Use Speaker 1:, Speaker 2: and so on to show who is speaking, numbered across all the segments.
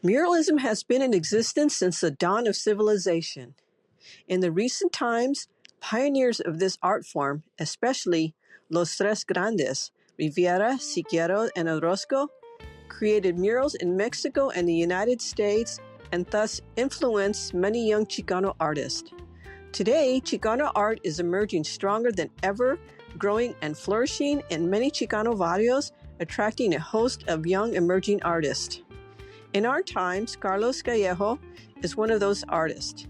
Speaker 1: Muralism has been in existence since the dawn of civilization. In the recent times, pioneers of this art form, especially Los Tres Grandes, Rivera, Siqueiro, and Orozco, created murals in Mexico and the United States and thus influenced many young Chicano artists. Today, Chicano art is emerging stronger than ever, growing and flourishing in many Chicano barrios, attracting a host of young emerging artists. In our times, Carlos Callejo is one of those artists.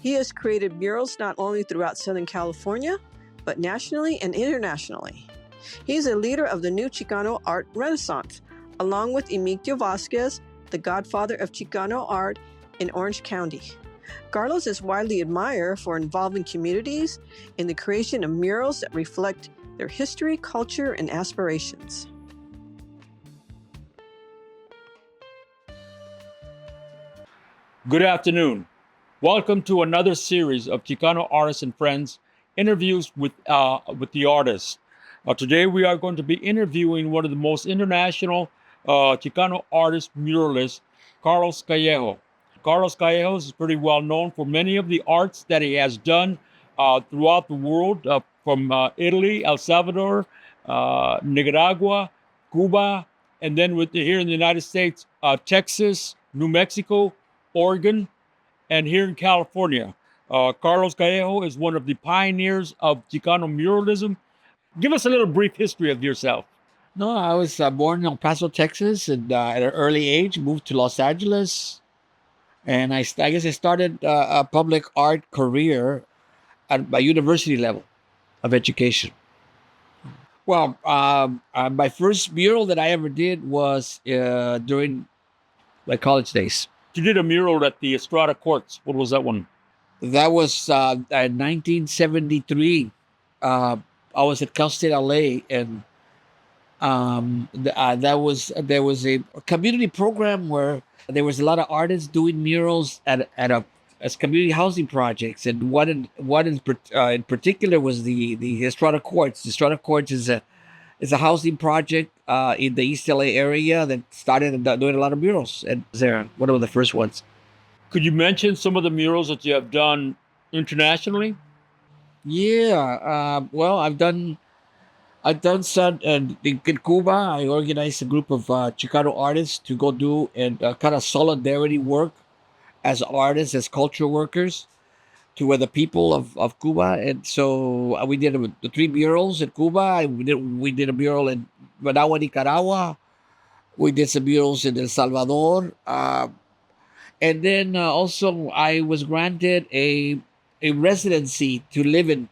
Speaker 1: He has created murals not only throughout Southern California, but nationally and internationally. He is a leader of the new Chicano art renaissance, along with Emilio Vasquez, the godfather of Chicano art in Orange County. Carlos is widely admired for involving communities in the creation of murals that reflect their history, culture, and aspirations.
Speaker 2: Good afternoon. Welcome to another series of Chicano Artists and Friends interviews with the artists. Today we are going to be interviewing one of the most international Chicano artist muralists, Carlos Callejo. Carlos Callejo is pretty well known for many of the arts that he has done throughout the world, from Italy, El Salvador, Nicaragua, Cuba, and then here in the United States, Texas, New Mexico, Oregon, and here in California. Carlos Callejo is one of the pioneers of Chicano muralism. Give us a little brief history of yourself.
Speaker 3: No, I was born in El Paso, Texas, and at an early age moved to Los Angeles. And I guess I started a public art career at my university level of education. Well, my first mural that I ever did was during my college days.
Speaker 2: You did a mural at the Estrada Courts. What was that one?
Speaker 3: That was in 1973. I was at Cal State LA, and there was a community program where there was a lot of artists doing murals as community housing projects, and one in particular was the Estrada Courts. The Estrada Courts is a housing project in the East LA area that started doing a lot of murals, and they're one of the first ones.
Speaker 2: Could you mention some of the murals that you have done internationally?
Speaker 3: Yeah, well, I've done some in Cuba. I organized a group of Chicano artists to go do and kind of solidarity work as artists, as cultural workers, to the people of Cuba. And so we did the 3 murals in Cuba. We did a mural in Managua, Nicaragua. We did some murals in El Salvador. And then also I was granted a residency to live in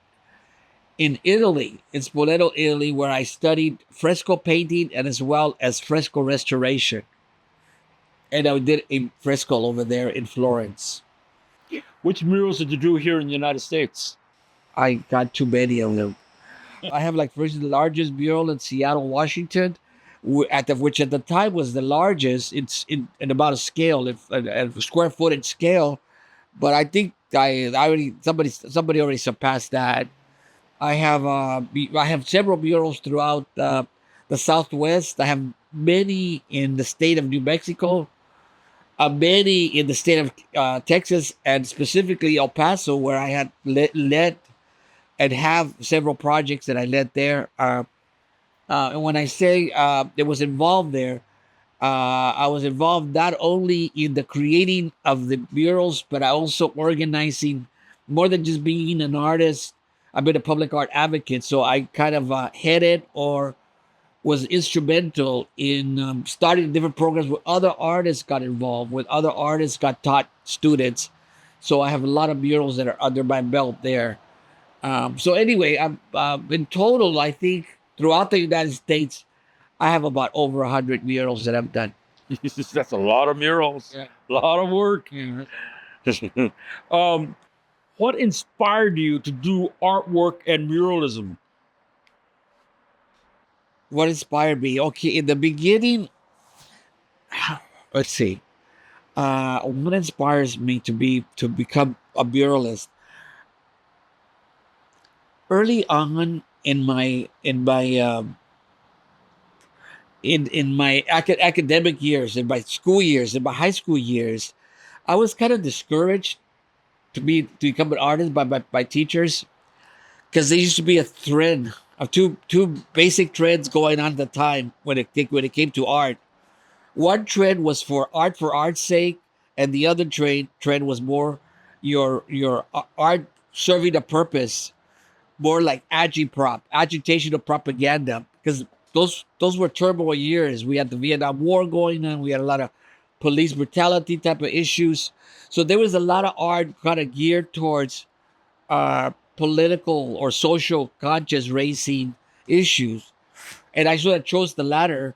Speaker 3: Italy, in Spoleto, Italy, where I studied fresco painting and as well as fresco restoration. And I did a fresco over there in Florence.
Speaker 2: Which murals did you do here in the United States?
Speaker 3: I got too many of them. I have first the largest mural in Seattle, Washington, which at the time was the largest in about a scale, a square footage scale. But I think somebody already surpassed that. I have several murals throughout the Southwest. I have many in the state of New Mexico, many in the state of Texas, and specifically El Paso, where I had led and have several projects that I led there. And when I say it was involved there, I was involved not only in the creating of the murals, but I also organizing, more than just being an artist. I've been a public art advocate, so I kind of headed or was instrumental in starting different programs where other artists got involved, with other artists got taught students. So I have a lot of murals that are under my belt there. So anyway, in total, I think throughout the United States, I have about over 100 murals that I've done.
Speaker 2: That's a lot of murals,
Speaker 3: Yeah.
Speaker 2: A lot of work.
Speaker 3: Yeah.
Speaker 2: What inspired you to do artwork and muralism?
Speaker 3: What inspired me? Okay, in the beginning, let's see. What inspires me to become a muralist? Early on, in my academic years, in my school years, in my high school years, I was kind of discouraged to become an artist by teachers, because there used to be a thread of two basic threads going on at the time when it came to art. One trend was for art's sake, and the other trend was more your art serving a purpose, more like agitation of propaganda, because those were turmoil years. We had the Vietnam War going on. We had a lot of police brutality type of issues. So there was a lot of art kind of geared towards political or social conscious raising issues, and I sort of chose the latter.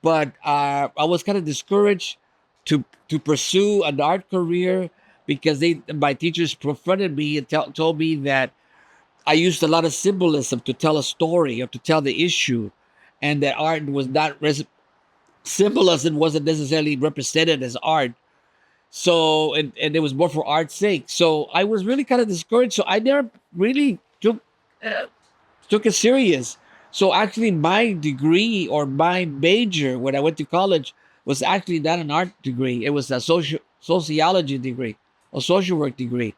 Speaker 3: But I was kind of discouraged to pursue an art career, because my teachers confronted me and told me that I used a lot of symbolism to tell a story or to tell the issue, and that art was not symbolism wasn't necessarily represented as art. So and it was more for art's sake. So I was really kind of discouraged. So I never really took it serious. So actually, my degree or my major when I went to college was actually not an art degree. It was a sociology degree, a social work degree.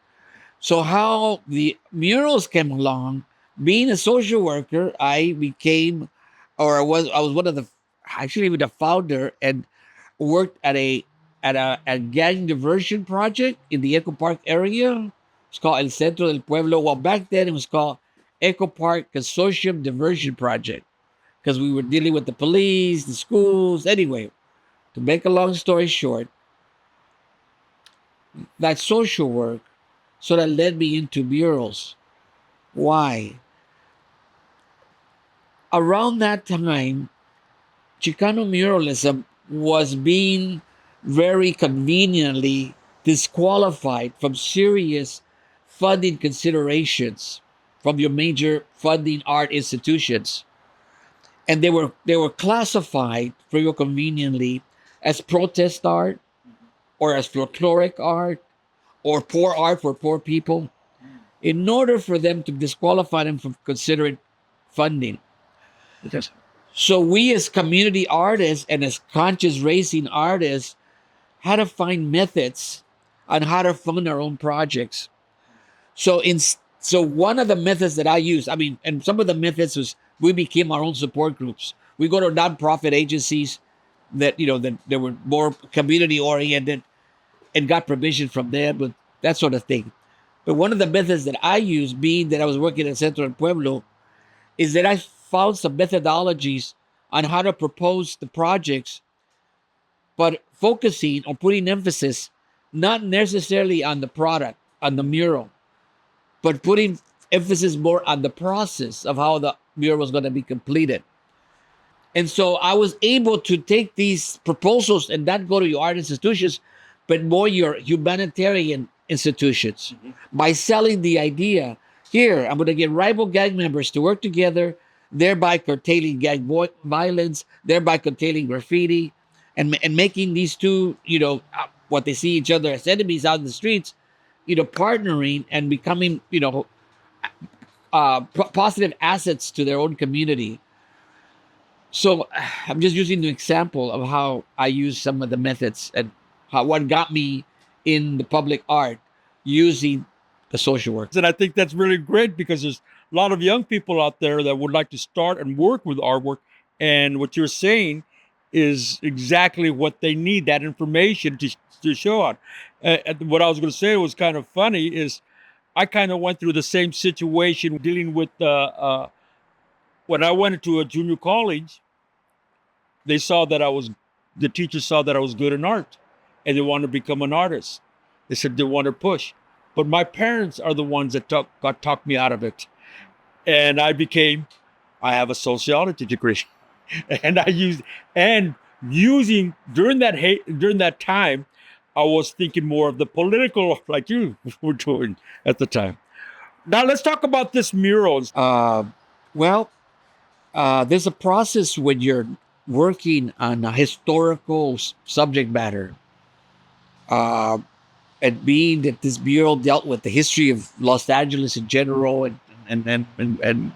Speaker 3: So how the murals came along, being a social worker, I became, or I was one of the, actually even the founder, and worked at a gang diversion project in the Eco Park area. It's called El Centro del Pueblo. Well, back then it was called Eco Park Consortium Diversion Project, because we were dealing with the police, the schools. Anyway, to make a long story short, that social work sort of led me into murals. Why? Around that time, Chicano muralism was being very conveniently disqualified from serious funding considerations from your major funding art institutions. And they were classified very conveniently as protest art, or as folkloric art, or poor art for poor people, in order for them to disqualify them from considering funding.
Speaker 2: Yes.
Speaker 3: So we as community artists and as conscious racing artists had to find methods on how to fund our own projects. So so one of the methods that I use, I mean, and some of the methods was we became our own support groups. We go to nonprofit agencies that were more community oriented, and got permission from them, but that sort of thing. But one of the methods that I use, being that I was working at Centro del Pueblo, is that I found some methodologies on how to propose the projects, but focusing on putting emphasis not necessarily on the product, on the mural, but putting emphasis more on the process of how the mural was going to be completed. And so I was able to take these proposals and not go to your art institutions, but more your humanitarian institutions, by selling the idea, here, I'm going to get rival gang members to work together, thereby curtailing gang violence, thereby curtailing graffiti, and making these two, what they see each other as enemies out in the streets, partnering and becoming, positive assets to their own community. So I'm just using the example of how I use some of the methods and what got me in the public art using the social work.
Speaker 2: And I think that's really great, because there's a lot of young people out there that would like to start and work with artwork. And what you're saying is exactly what they need, that information to show out. And what I was going to say was kind of funny is I kind of went through the same situation dealing with when I went into a junior college. They saw that the teachers saw that I was good in art, and they wanted to become an artist. They said they want to push. But my parents are the ones that talked me out of it. And I have a sociology degree. And using during that time, I was thinking more of the political, like you were doing at the time. Now let's talk about this murals.
Speaker 3: Well, there's a process when you're working on a historical subject matter. And being that this mural dealt with the history of Los Angeles in general, and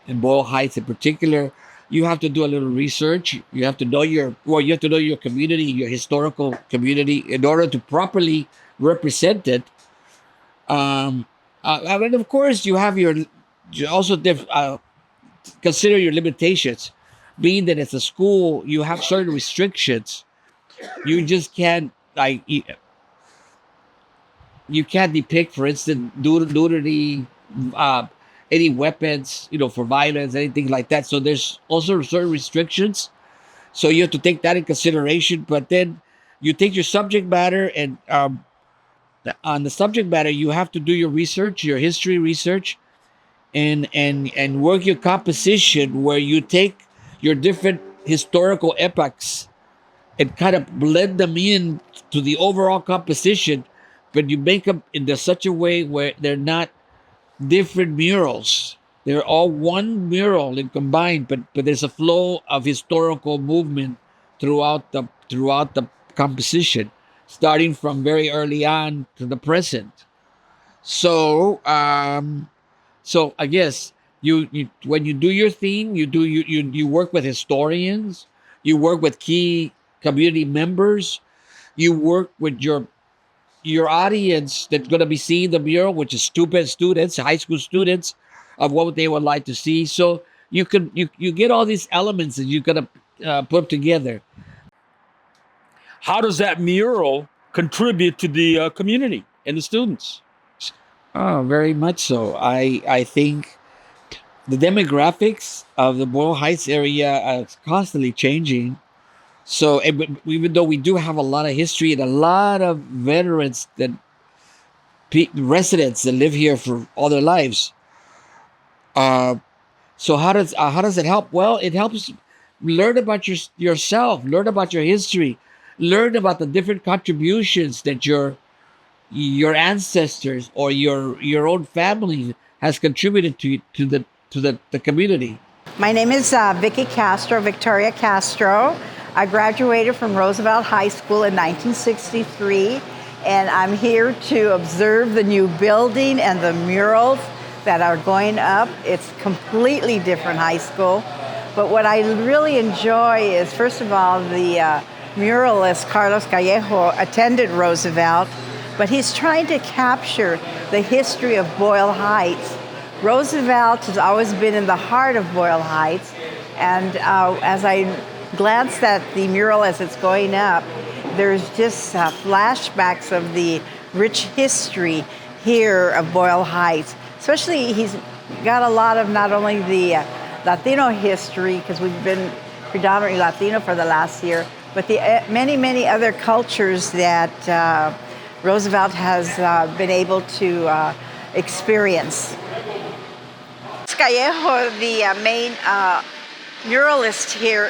Speaker 3: in Boyle Heights in particular, you have to do a little research. You have to know you have to know your community, your historical community, in order to properly represent it. And of course, you also consider your limitations. Being that it's a school, you have certain restrictions. You just can't you can't depict, for instance, nudity, uh, any weapons, for violence, anything like that. So there's also certain restrictions. So you have to take that in consideration. But then you take your subject matter, and on the subject matter, you have to do your research, your history research, and work your composition, where you take your different historical epochs and kind of blend them in to the overall composition, but you make them in such a way where they're not different murals. They're all one mural and combined, but there's a flow of historical movement throughout the composition, starting from very early on to the present. So I guess you when you do your theme, you work with historians, you work with key community members, you work with your audience that's going to be seeing the mural, which is students, high school students, of what they would like to see. So you get all these elements that you're going to put together.
Speaker 2: How does that mural contribute to the community and the students?
Speaker 3: Oh, very much so. I think the demographics of the Boyle Heights area are constantly changing. So even though we do have a lot of history and a lot of veterans residents that live here for all their lives, so how does it help? Well, it helps learn about yourself, learn about your history, learn about the different contributions that your ancestors or your own family has contributed to the community.
Speaker 4: My name is Victoria Castro. I graduated from Roosevelt High School in 1963, and I'm here to observe the new building and the murals that are going up. It's completely different high school, but what I really enjoy is, first of all, the muralist Carlos Callejo attended Roosevelt, but he's trying to capture the history of Boyle Heights. Roosevelt has always been in the heart of Boyle Heights, and as I glanced at the mural as it's going up, there's just flashbacks of the rich history here of Boyle Heights. Especially, he's got a lot of not only the Latino history, because we've been predominantly Latino for the last year, but the many, many other cultures that Roosevelt has been able to experience. Callejo, the main muralist here,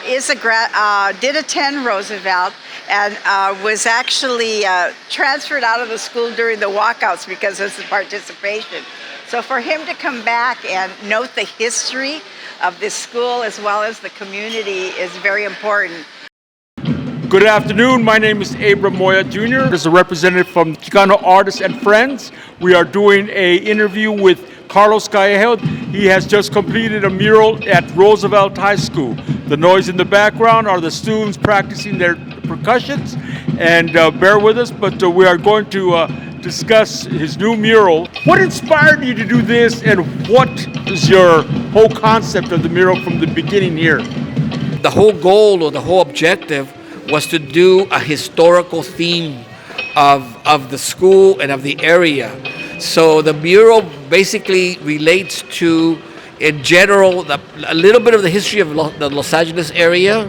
Speaker 4: did attend Roosevelt and was actually transferred out of the school during the walkouts because of his participation. So for him to come back and note the history of this school as well as the community is very important.
Speaker 2: Good afternoon. My name is Abram Moya Jr. As a representative from Chicano Artists and Friends, we are doing an interview with Carlos Callejo. He has just completed a mural at Roosevelt High School. The noise in the background are the students practicing their percussions, and bear with us, but we are going to discuss his new mural. What inspired you to do this, and what is your whole concept of the mural from the beginning here?
Speaker 3: The whole goal or the whole objective was to do a historical theme of the school and of the area. So the mural basically relates to, in general, a little bit of the history of the Los Angeles area,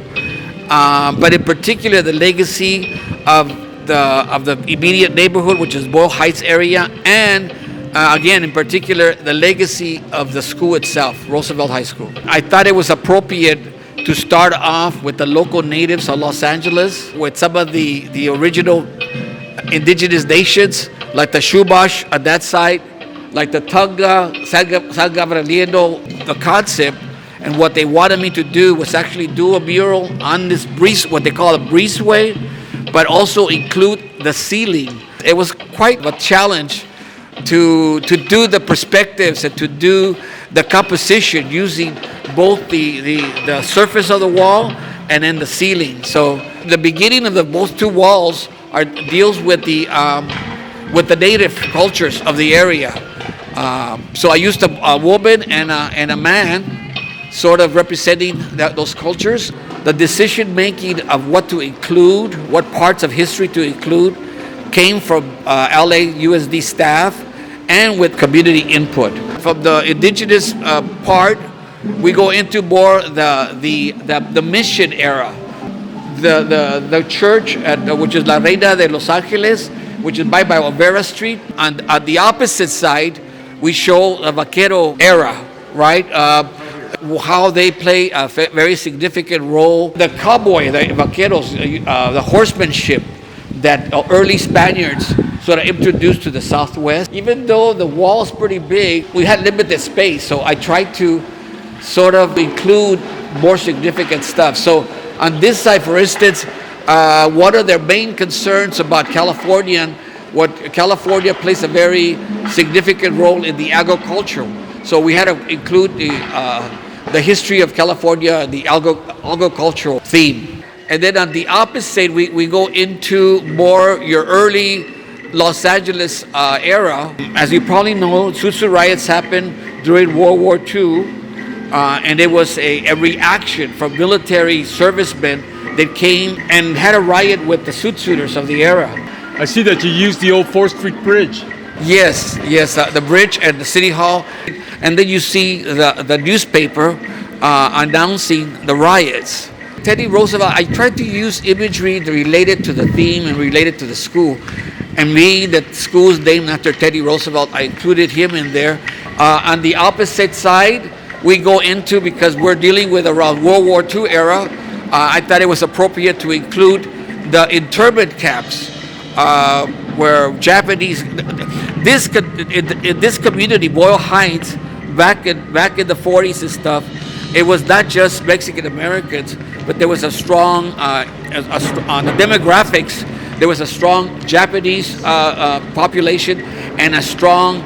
Speaker 3: but in particular the legacy of the immediate neighborhood, which is Boyle Heights area, and again, in particular, the legacy of the school itself, Roosevelt High School. I thought it was appropriate to start off with the local natives of Los Angeles, with some of the original indigenous nations, like the Shubash at that site, like the Tunga, San Gabrielino. The concept and what they wanted me to do was actually do a mural on this what they call a breezeway, but also include the ceiling. It was quite a challenge to do the perspectives and to do the composition using both the surface of the wall and then the ceiling. So the beginning of both two walls deals with the native cultures of the area. So I used a woman and a man, sort of representing those cultures. The decision making of what to include, what parts of history to include, came from LAUSD staff and with community input. From the indigenous part, we go into more the mission era. The church, which is La Reina de Los Angeles, which is by Olvera Street. And at the opposite side, we show the Vaquero era, right? How they play a very significant role. The cowboy, the vaqueros, the horsemanship that early Spaniards sort of introduced to the Southwest. Even though the wall is pretty big, we had limited space, so I tried to sort of include more significant stuff. So on this side, for instance, one of their main concerns about California plays a very significant role in the agriculture. So we had to include the history of California, the agricultural theme. And then on the opposite, we go into more your early Los Angeles era. As you probably know, Susu riots happened during World War II, and it was a reaction from military servicemen that came and had a riot with the suiters of the era.
Speaker 2: I see that you used the old 4th Street Bridge.
Speaker 3: Yes, the bridge and the City Hall. And then you see the newspaper announcing the riots. Teddy Roosevelt, I tried to use imagery related to the theme and related to the school. And being that school is named after Teddy Roosevelt, I included him in there. On the opposite side, we go into, because we're dealing with around World War II era, I thought it was appropriate to include the internment camps where Japanese, in this community, Boyle Heights, back in the 40s and stuff, it was not just Mexican Americans, but there was a strong, on the demographics, there was a strong Japanese population and a strong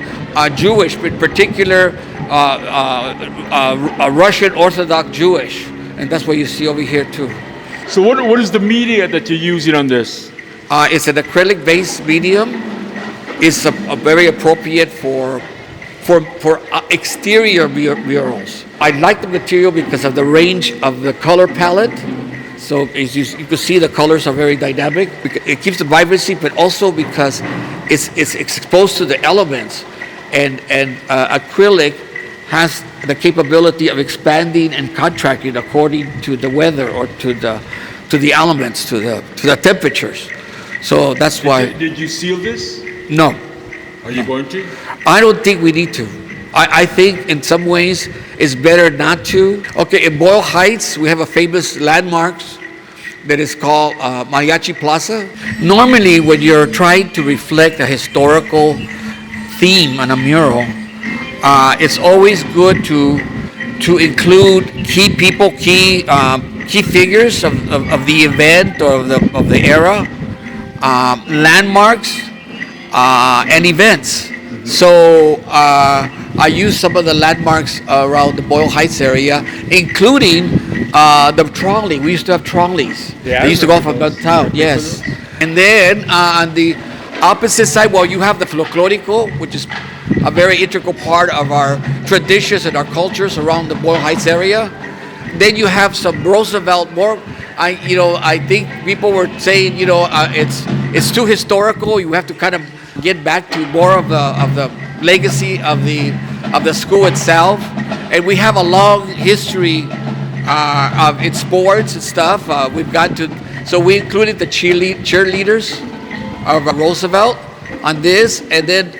Speaker 3: Jewish, in particular a Russian Orthodox Jewish. And that's what you see over here too.
Speaker 2: So what is the media that you're using on this?
Speaker 3: It's an acrylic-based medium. It's very appropriate for exterior murals. I like the material because of the range of the color palette. So as you can see, the colors are very dynamic. It keeps the vibrancy, but also because it's exposed to the elements, and acrylic has the capability of expanding and contracting according to the weather or to the elements, to the temperatures. So that's why.
Speaker 2: Did you seal this?
Speaker 3: No.
Speaker 2: Are you going to?
Speaker 3: I don't think we need to. I think in some ways it's better not to. Okay, in Boyle Heights, we have a famous landmark that is called Mariachi Plaza. Normally, when you're trying to reflect a historical theme on a mural, it's always good to include key people, key figures of the event or of the era, landmarks, and events. So I use some of the landmarks around the Boyle Heights area, including the trolley. We used to have trolleys.
Speaker 2: Yeah,
Speaker 3: they used to go from downtown, yes. And then on the opposite side, well, you have the folklorico, which is a very integral part of our traditions and our cultures around the Boyle Heights area. Then you have some Roosevelt more. I think people were saying, it's too historical. You have to kind of get back to more of the legacy of the school itself. And we have a long history of in sports and stuff. So we included the cheerleaders of Roosevelt on this, and then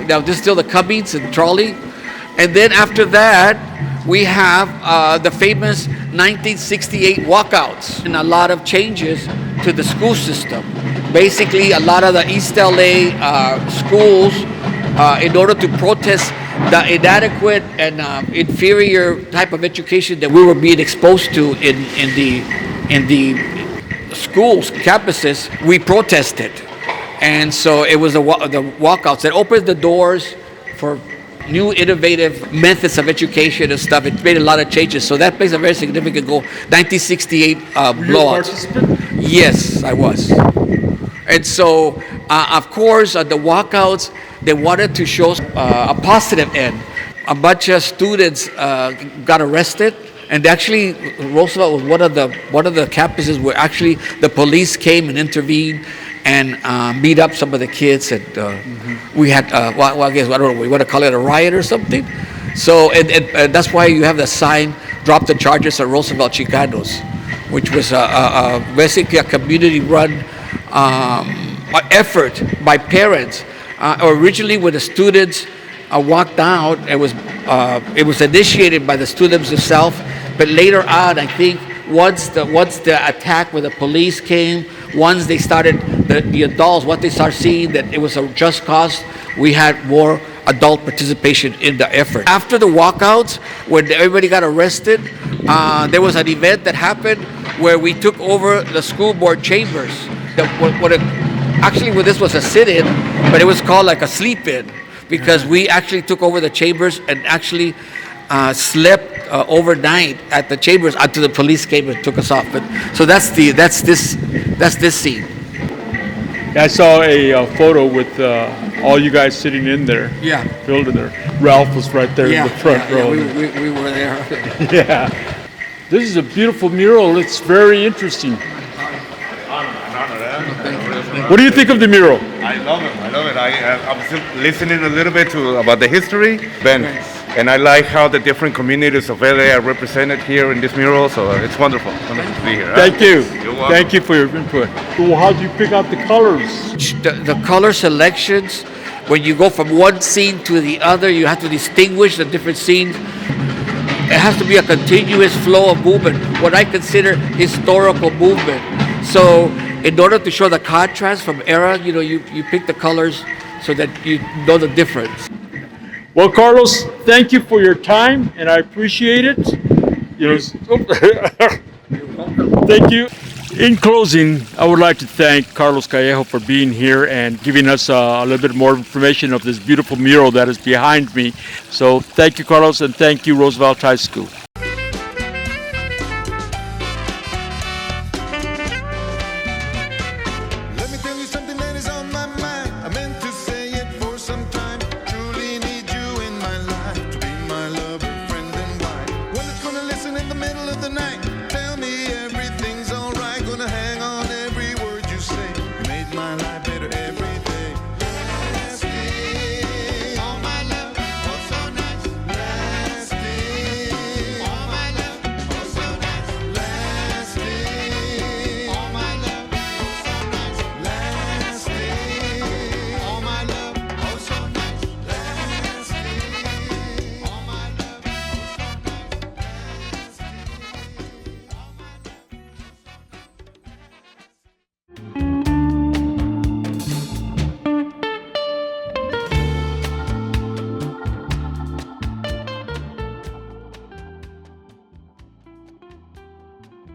Speaker 3: now this is still the Cummings and trolley. And then after that, we have the famous 1968 walkouts and a lot of changes to the school system. Basically, a lot of the East LA schools, in order to protest the inadequate and inferior type of education that we were being exposed to in the schools, campuses, we protested. And so it was the walkouts that opened the doors for new innovative methods of education and stuff. It made a lot of changes. So that plays a very significant role. 1968 blowout. Yes, I was. And so, of course, the walkouts, they wanted to show a positive end. A bunch of students got arrested, and actually, Roosevelt was one of the campuses where actually the police came and intervened and beat up some of the kids. And we had, well, I guess, I don't know, we want to call it a riot or something. So that's why you have the sign, "Drop the charges on Roosevelt Chicanos," which was basically a community-run effort by parents. Originally, when the students walked out, it was initiated by the students themselves. But later on, I think once the attack with the police came, once they started the adults, what they started seeing that it was a just cause, we had more adult participation in the effort. After the walkouts, when everybody got arrested, there was an event that happened where we took over the school board chambers. Actually, this was a sit-in, but it was called like a sleep-in, because we actually took over the chambers and actually slept overnight at the chambers until the police came and took us off. But so that's this scene.
Speaker 2: I saw a photo with all you guys sitting in there.
Speaker 3: Yeah.
Speaker 2: Filled in there. Ralph was right there in the front row.
Speaker 3: Yeah, we were there.
Speaker 2: Yeah. This is a beautiful mural. It's very interesting. What do you think of the mural?
Speaker 5: I love it. I'm still listening a little bit about the history, Ben, and I like how the different communities of LA are represented here in this mural. So it's wonderful. Wonderful to be here.
Speaker 2: Thank you.
Speaker 5: You're welcome.
Speaker 2: Thank you for your input. Well, how do you pick out the colors?
Speaker 3: The color selections, when you go from one scene to the other, you have to distinguish the different scenes. It has to be a continuous flow of movement, what I consider historical movement. So in order to show the contrast from era, you pick the colors so that you know the difference.
Speaker 2: Well, Carlos, thank you for your time, and I appreciate it. Thank you. In closing, I would like to thank Carlos Callejo for being here and giving us a little bit more information of this beautiful mural that is behind me. So thank you, Carlos, and thank you, Roosevelt High School.